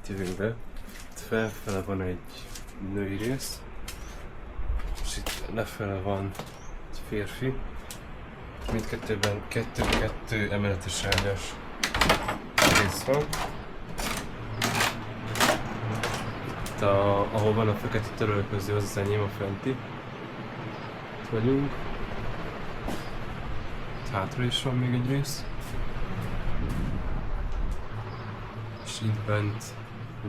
jövünk be. Itt felfele van egy női rész, és itt lefele van egy férfi. Mindkettőben kettő emeletes ágyas rész van. Itt ahol van a fekete törölköző, az enyém, a fenti. Itt vagyunk. Itt hátra is van még egy rész. És itt bent,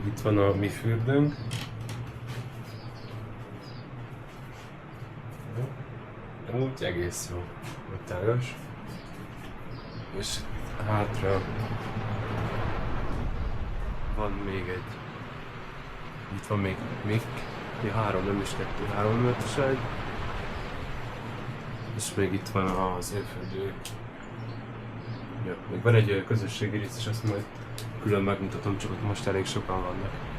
itt van a mi fürdőnk. Úgy egész jó, tágas. És hátra van még egy. Itt van még 3, nem is 2, 3 emeletes ágy. És még itt van az élfürdő. Ja, még van egy közösségi rész, és azt majd külön megmutatom, csak ott most elég sokan vannak.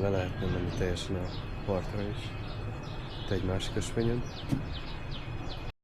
Le lehetne menni teljesen a partra is. Itt egy másik ösvényen.